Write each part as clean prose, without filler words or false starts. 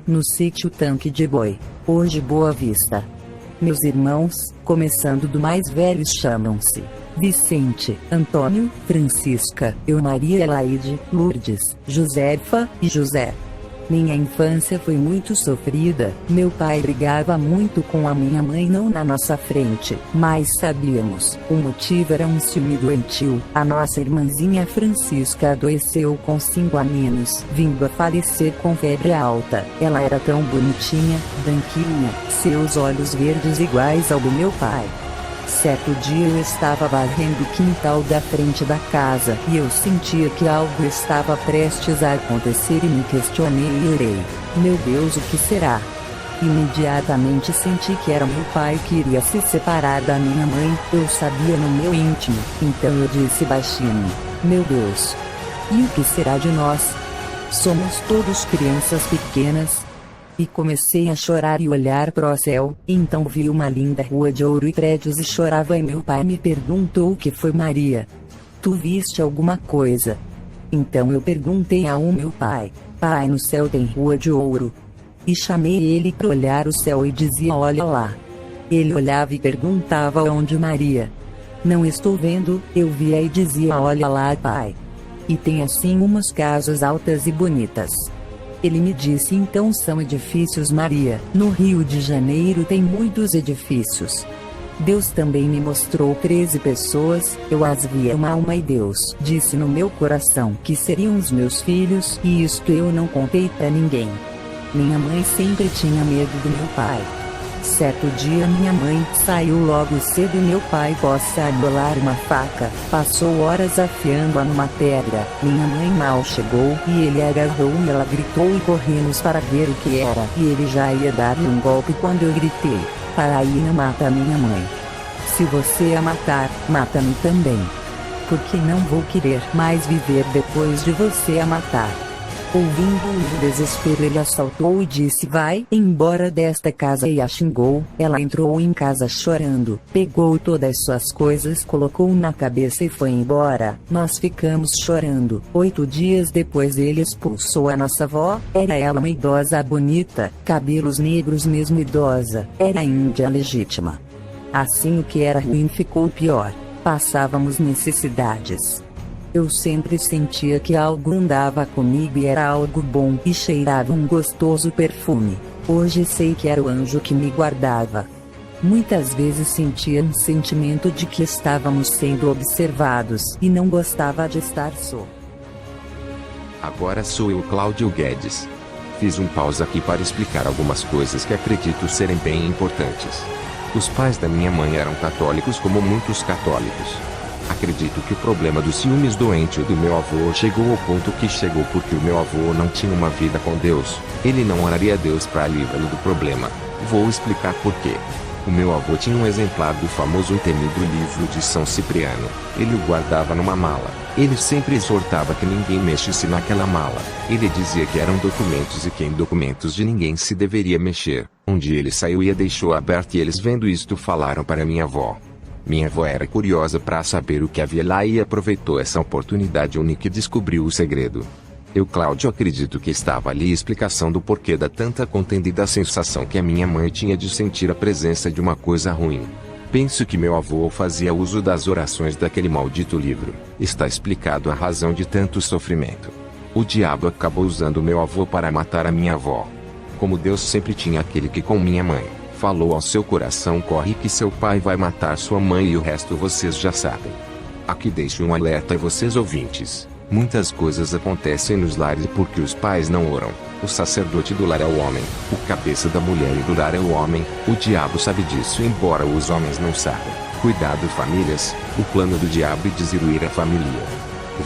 no sítio Tanque de Boi, hoje Boa Vista. Meus irmãos, começando do mais velho, chamam-se Vicente, Antônio, Francisca, eu, Maria Elaide, Lourdes, Josefa e José. Minha infância foi muito sofrida. Meu pai brigava muito com a minha mãe, não na nossa frente, mas sabíamos. O motivo era um ciúme doentio. A nossa irmãzinha Francisca adoeceu com 5 aninhos, vindo a falecer com febre alta. Ela era tão bonitinha, branquinha, seus olhos verdes iguais ao do meu pai. Certo dia eu estava varrendo o quintal da frente da casa e eu sentia que algo estava prestes a acontecer e me questionei e orei: meu Deus, o que será? Imediatamente senti que era meu pai que iria se separar da minha mãe. Eu sabia no meu íntimo, então eu disse baixinho: meu Deus, e o que será de nós? Somos todos crianças pequenas. E comecei a chorar e olhar para o céu. Então vi uma linda rua de ouro e prédios e chorava, e meu pai me perguntou: o que foi, Maria? Tu viste alguma coisa? Então eu perguntei ao meu pai: pai, no céu tem rua de ouro? E chamei ele para olhar o céu e dizia: olha lá. Ele olhava e perguntava: onde, Maria? Não estou vendo. Eu via e dizia: olha lá, pai. E tem assim umas casas altas e bonitas. Ele me disse: então são edifícios, Maria. No Rio de Janeiro tem muitos edifícios. Deus também me mostrou 13 pessoas, eu as via uma a uma, e Deus disse no meu coração que seriam os meus filhos, e isto eu não contei para ninguém. Minha mãe sempre tinha medo do meu pai. Certo dia minha mãe saiu logo cedo e meu pai, possa abolar uma faca, passou horas afiando-a numa pedra. Minha mãe mal chegou e ele agarrou e ela gritou e corremos para ver o que era. E ele já ia dar-lhe um golpe quando eu gritei: Paraína, mata a minha mãe. Se você a matar, mata-me também. Porque não vou querer mais viver depois de você a matar. Ouvindo o desespero, ele a assaltou e disse: vai embora desta casa, e a xingou. Ela entrou em casa chorando, pegou todas suas coisas, colocou na cabeça e foi embora. Nós ficamos chorando. 8 dias depois ele expulsou a nossa avó. Era ela uma idosa bonita, cabelos negros, mesmo idosa, era índia legítima. Assim o que era ruim ficou pior. Passávamos necessidades. Eu sempre sentia que algo andava comigo e era algo bom e cheirava um gostoso perfume. Hoje sei que era o anjo que me guardava. Muitas vezes sentia um sentimento de que estávamos sendo observados e não gostava de estar só. Agora sou eu, Cláudio Guedes. Fiz um pausa aqui para explicar algumas coisas que acredito serem bem importantes. Os pais da minha mãe eram católicos, como muitos católicos. Acredito que o problema dos ciúmes doentio do meu avô chegou ao ponto que chegou porque o meu avô não tinha uma vida com Deus. Ele não oraria a Deus para livrá-lo do problema. Vou explicar por quê. O meu avô tinha um exemplar do famoso e temido livro de São Cipriano. Ele o guardava numa mala. Ele sempre exortava que ninguém mexesse naquela mala. Ele dizia que eram documentos e que em documentos de ninguém se deveria mexer. Um dia ele saiu e a deixou aberta, e eles, vendo isto, falaram para minha avó. Minha avó era curiosa para saber o que havia lá e aproveitou essa oportunidade única e descobriu o segredo. Eu, Cláudio, acredito que estava ali a explicação do porquê da tanta contenda e da sensação que a minha mãe tinha de sentir a presença de uma coisa ruim. Penso que meu avô fazia uso das orações daquele maldito livro. Está explicado a razão de tanto sofrimento. O diabo acabou usando meu avô para matar a minha avó. Como Deus sempre tinha aquele que com minha mãe falou ao seu coração: corre que seu pai vai matar sua mãe, e o resto vocês já sabem. Aqui deixo um alerta a vocês, ouvintes. Muitas coisas acontecem nos lares porque os pais não oram. O sacerdote do lar é o homem, o cabeça da mulher e do lar é o homem. O diabo sabe disso, embora os homens não saibam. Cuidado, famílias, o plano do diabo é destruir a família.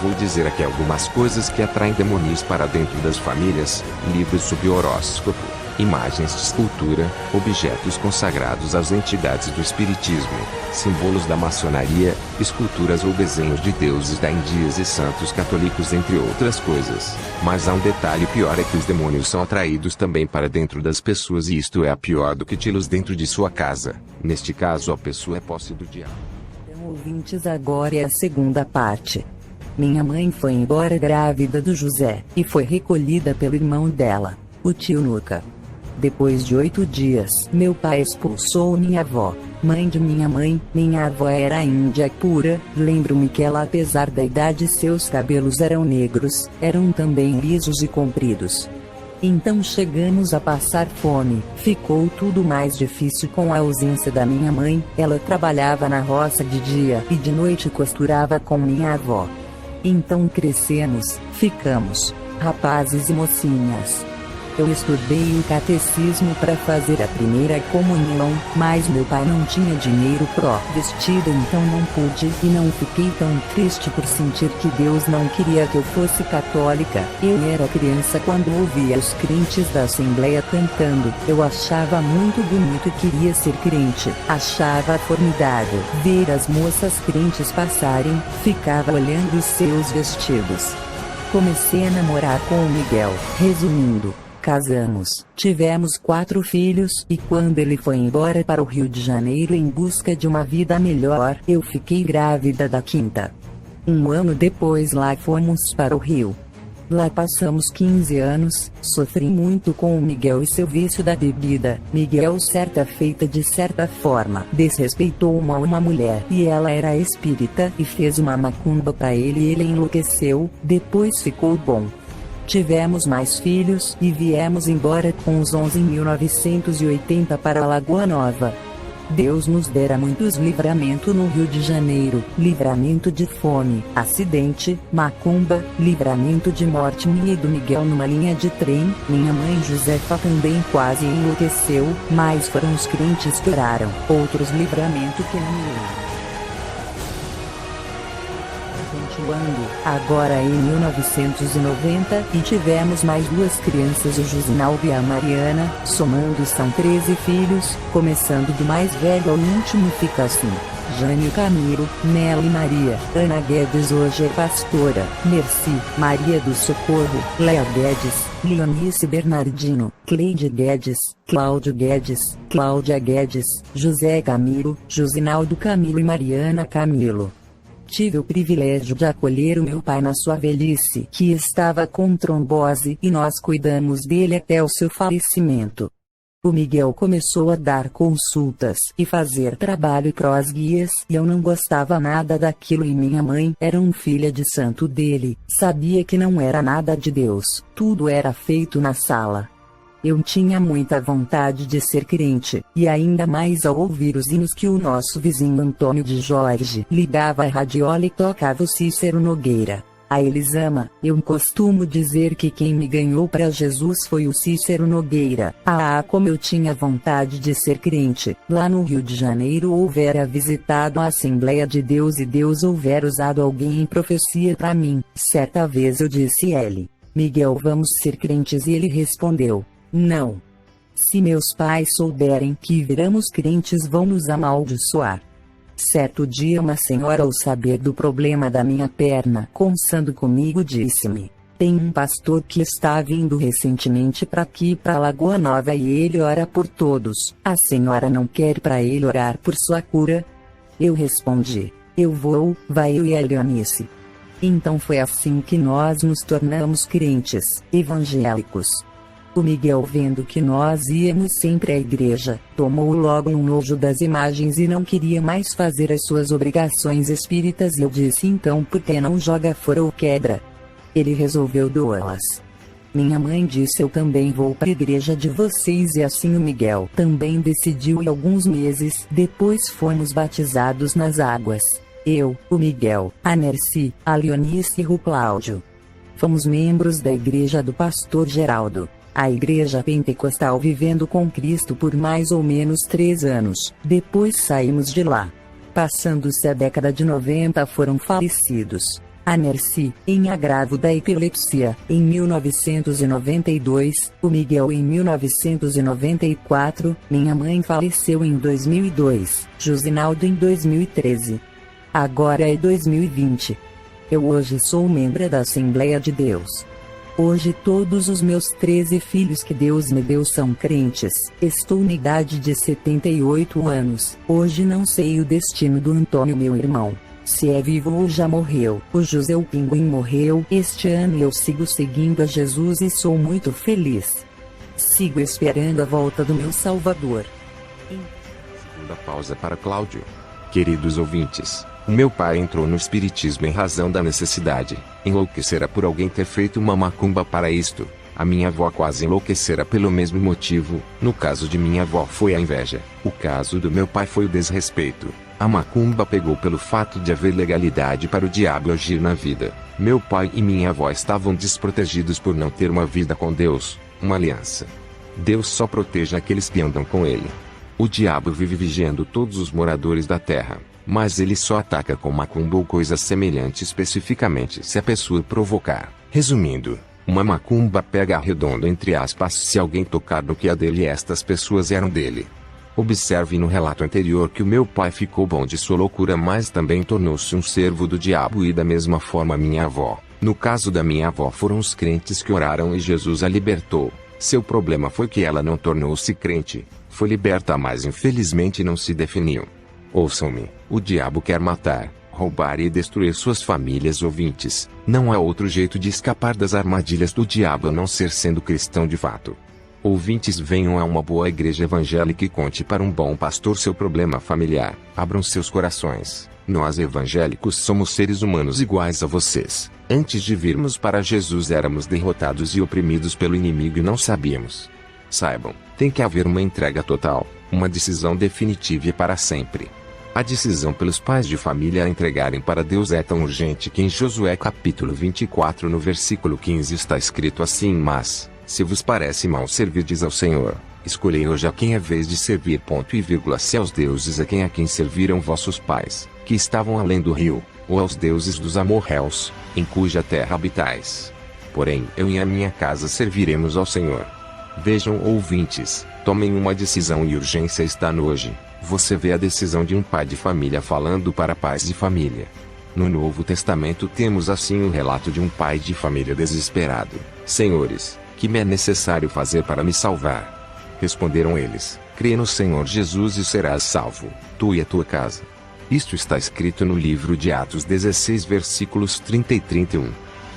Vou dizer aqui algumas coisas que atraem demônios para dentro das famílias: livros sobre horóscopo, imagens de escultura, objetos consagrados às entidades do espiritismo, símbolos da maçonaria, esculturas ou desenhos de deuses da Índia e santos católicos, entre outras coisas. Mas há um detalhe pior: é que os demônios são atraídos também para dentro das pessoas, e isto é a pior do que tê-los dentro de sua casa. Neste caso, a pessoa é posse do diabo. Então, ouvintes, agora é a segunda parte. Minha mãe foi embora grávida do José, e foi recolhida pelo irmão dela. O tio Nuca. Depois de 8 dias, meu pai expulsou minha avó, mãe de minha mãe. Minha avó era índia pura. Lembro-me que ela, apesar da idade, seus cabelos eram negros, eram também lisos e compridos. Então chegamos a passar fome. Ficou tudo mais difícil com a ausência da minha mãe. Ela trabalhava na roça de dia e de noite costurava com minha avó. Então crescemos, ficamos rapazes e mocinhas. Eu estudei o catecismo para fazer a primeira comunhão, mas meu pai não tinha dinheiro pro vestido, então não pude, e não fiquei tão triste por sentir que Deus não queria que eu fosse católica. Eu era criança quando ouvia os crentes da Assembleia cantando. Eu achava muito bonito e queria ser crente. Achava formidável ver as moças crentes passarem, ficava olhando os seus vestidos. Comecei a namorar com o Miguel. Resumindo, casamos, tivemos 4 filhos, e quando ele foi embora para o Rio de Janeiro em busca de uma vida melhor, eu fiquei grávida da 5ª. Um ano depois lá fomos para o Rio. Lá passamos 15 anos, sofri muito com o Miguel e seu vício da bebida. Miguel, certa feita, de certa forma, desrespeitou uma mulher, e ela era espírita, e fez uma macumba para ele e ele enlouqueceu. Depois ficou bom. Tivemos mais filhos, e viemos embora com os 11 em 1980 para a Lagoa Nova. Deus nos dera muitos livramento no Rio de Janeiro, livramento de fome, acidente, macumba, livramento de morte minha e do Miguel numa linha de trem. Minha mãe Josefa também quase enlouqueceu, mas foram os crentes que oraram. Outros livramento que não me lembro. Continuando, agora em 1990, e tivemos mais 2 crianças, o Josinaldo e a Mariana, somando são 13 filhos, começando do mais velho ao último fica assim: Jânio Camilo, Nelly Maria, Ana Guedes hoje é pastora, Merci, Maria do Socorro, Léa Guedes, Leonice Bernardino, Cleide Guedes, Cláudio Guedes, Cláudia Guedes, José Camilo, Josinaldo Camilo e Mariana Camilo. Tive o privilégio de acolher o meu pai na sua velhice, que estava com trombose, e nós cuidamos dele até o seu falecimento. O Miguel começou a dar consultas e fazer trabalho pros guias, e eu não gostava nada daquilo, e minha mãe era filha de santo dele, sabia que não era nada de Deus, tudo era feito na sala. Eu tinha muita vontade de ser crente, e ainda mais ao ouvir os hinos que o nosso vizinho Antônio de Jorge ligava a radiola e tocava o Cícero Nogueira. A Elisama, eu costumo dizer que quem me ganhou para Jesus foi o Cícero Nogueira. Como eu tinha vontade de ser crente. Lá no Rio de Janeiro houvera visitado a Assembleia de Deus e Deus houvera usado alguém em profecia para mim. Certa vez eu disse a ele: Miguel, vamos ser crentes, e ele respondeu: não. Se meus pais souberem que viramos crentes, vão nos amaldiçoar. Certo dia uma senhora, ao saber do problema da minha perna, conversando comigo, disse-me: tem um pastor que está vindo recentemente para aqui, para Lagoa Nova, e ele ora por todos. A senhora não quer para ele orar por sua cura? Eu respondi: eu vou, vai eu e a Leonice. Então foi assim que nós nos tornamos crentes, evangélicos. O Miguel, vendo que nós íamos sempre à igreja, tomou logo um nojo das imagens e não queria mais fazer as suas obrigações espíritas, e eu disse: então por que não joga fora ou quebra? Ele resolveu doá-las. Minha mãe disse: eu também vou para a igreja de vocês, e assim o Miguel também decidiu, e alguns meses depois fomos batizados nas águas. Eu, o Miguel, a Merci, a Leonice e o Cláudio. Fomos membros da igreja do pastor Geraldo, a igreja pentecostal, vivendo com Cristo por mais ou menos 3 anos. Depois saímos de lá. Passando-se a década de 90, foram falecidos a Merci, em agravo da epilepsia, em 1992, o Miguel em 1994, minha mãe faleceu em 2002, Josinaldo em 2013. Agora é 2020. Eu hoje sou membro da Assembleia de Deus. Hoje todos os meus 13 filhos que Deus me deu são crentes. Estou na idade de 78 anos. Hoje não sei o destino do Antônio, meu irmão. Se é vivo ou já morreu. O José o Pinguim morreu. Este ano eu sigo seguindo a Jesus e sou muito feliz. Sigo esperando a volta do meu Salvador. Segunda pausa para Cláudio. Queridos ouvintes, o meu pai entrou no espiritismo em razão da necessidade. Enlouquecera por alguém ter feito uma macumba para isto. A minha avó quase enlouquecera pelo mesmo motivo. No caso de minha avó foi a inveja. O caso do meu pai foi o desrespeito. A macumba pegou pelo fato de haver legalidade para o diabo agir na vida. Meu pai e minha avó estavam desprotegidos por não ter uma vida com Deus, uma aliança. Deus só protege aqueles que andam com ele. O diabo vive vigiando todos os moradores da terra, mas ele só ataca com macumba ou coisa semelhante especificamente se a pessoa provocar. Resumindo, uma macumba pega arredondo entre aspas se alguém tocar no que é dele e estas pessoas eram dele. Observe no relato anterior que o meu pai ficou bom de sua loucura, mas também tornou-se um servo do diabo, e da mesma forma minha avó. No caso da minha avó foram os crentes que oraram e Jesus a libertou. Seu problema foi que ela não tornou-se crente, foi liberta, mas infelizmente não se definiu. Ouçam-me, o diabo quer matar, roubar e destruir suas famílias. Ouvintes, não há outro jeito de escapar das armadilhas do diabo a não ser sendo cristão de fato. Ouvintes, venham a uma boa igreja evangélica e conte para um bom pastor seu problema familiar. Abram seus corações. Nós evangélicos somos seres humanos iguais a vocês. Antes de virmos para Jesus éramos derrotados e oprimidos pelo inimigo e não sabíamos. Saibam, tem que haver uma entrega total, uma decisão definitiva e para sempre. A decisão pelos pais de família a entregarem para Deus é tão urgente que em Josué capítulo 24 no versículo 15 está escrito assim: mas, se vos parece mal servirdes ao Senhor, escolhei hoje a quem é vez de servir. Se aos deuses a quem serviram vossos pais, que estavam além do rio, ou aos deuses dos amorreus, em cuja terra habitais. Porém, eu e a minha casa serviremos ao Senhor. Vejam, ouvintes, tomem uma decisão e urgência está no hoje. Você vê a decisão de um pai de família falando para pais de família. No Novo Testamento temos assim o relato de um pai de família desesperado: Senhores, que me é necessário fazer para me salvar? Responderam eles: crê no Senhor Jesus e serás salvo, tu e a tua casa. Isto está escrito no livro de Atos 16 versículos 30 e 31.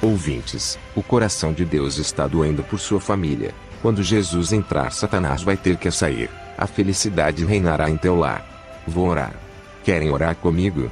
Ouvintes, o coração de Deus está doendo por sua família. Quando Jesus entrar, Satanás vai ter que sair. A felicidade reinará em teu lar. Vou orar. Querem orar comigo?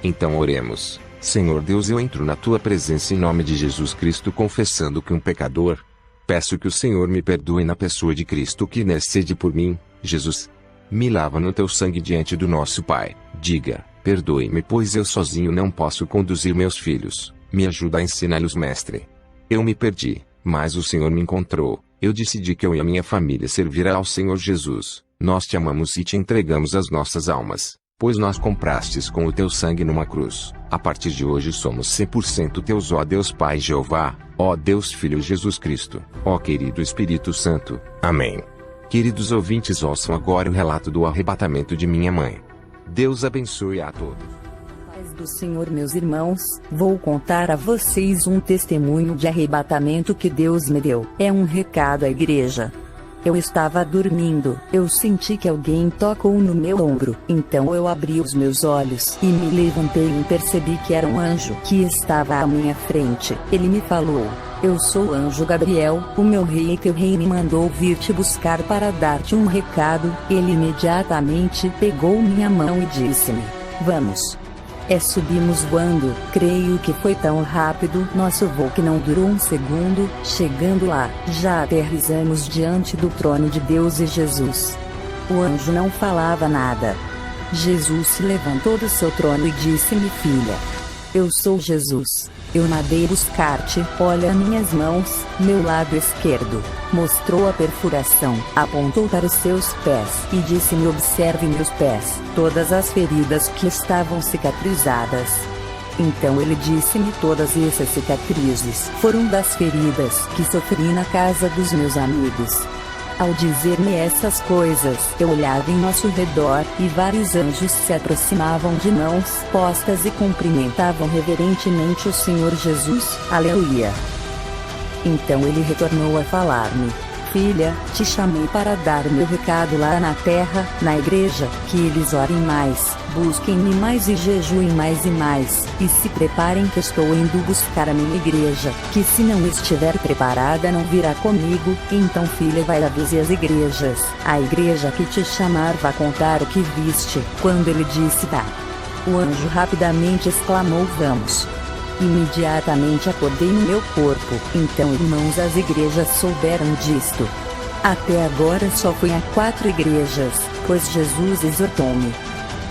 Então oremos. Senhor Deus, eu entro na tua presença em nome de Jesus Cristo, confessando que um pecador. Peço que o Senhor me perdoe na pessoa de Cristo que intercede por mim. Jesus, me lava no teu sangue diante do nosso Pai. Diga: perdoe-me, pois eu sozinho não posso conduzir meus filhos. Me ajuda a ensiná-los, mestre. Eu me perdi, mas o Senhor me encontrou. Eu decidi que eu e a minha família servirá ao Senhor Jesus. Nós te amamos e te entregamos as nossas almas, pois nós comprastes com o teu sangue numa cruz. A partir de hoje somos 100% teus, ó Deus Pai Jeová, ó Deus Filho Jesus Cristo, ó querido Espírito Santo. Amém. Queridos ouvintes, ouçam agora o relato do arrebatamento de minha mãe. Deus abençoe a todos. Paz do Senhor, meus irmãos, vou contar a vocês um testemunho de arrebatamento que Deus me deu. É um recado à igreja. Eu estava dormindo, eu senti que alguém tocou no meu ombro, então eu abri os meus olhos e me levantei e percebi que era um anjo que estava à minha frente. Ele me falou: eu sou o anjo Gabriel, o meu rei, e teu rei me mandou vir te buscar para dar-te um recado. Ele imediatamente pegou minha mão e disse-me: vamos. Subimos voando. Creio que foi tão rápido nosso voo que não durou um segundo. Chegando lá, já aterrissamos diante do trono de Deus e Jesus. O anjo não falava nada. Jesus se levantou do seu trono e disse-me: filha, eu sou Jesus. Eu mandei buscar-te. Olha minhas mãos, meu lado esquerdo. Mostrou a perfuração, apontou para os seus pés e disse-me: observe meus pés, todas as feridas que estavam cicatrizadas. Então ele disse-me: todas essas cicatrizes foram das feridas que sofri na casa dos meus amigos. Ao dizer-me essas coisas, eu olhava em nosso redor, e vários anjos se aproximavam de mãos postas e cumprimentavam reverentemente o Senhor Jesus. Aleluia! Então ele retornou a falar-me: filha, te chamei para dar meu recado lá na terra, na igreja, que eles orem mais, busquem-me mais e jejuem mais e mais, e se preparem que estou indo buscar a minha igreja, que se não estiver preparada não virá comigo. Então filha, vai avise as igrejas, a igreja que te chamar vá contar o que viste. Quando ele disse vá, o anjo rapidamente exclamou vamos. Imediatamente acordei no meu corpo. Então irmãos, as igrejas souberam disto. Até agora só fui a 4 igrejas, pois Jesus exortou-me.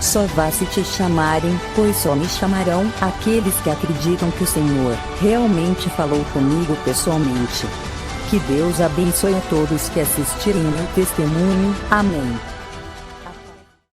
Só vá se te chamarem, pois só me chamarão aqueles que acreditam que o Senhor realmente falou comigo pessoalmente. Que Deus abençoe a todos que assistirem meu testemunho. Amém.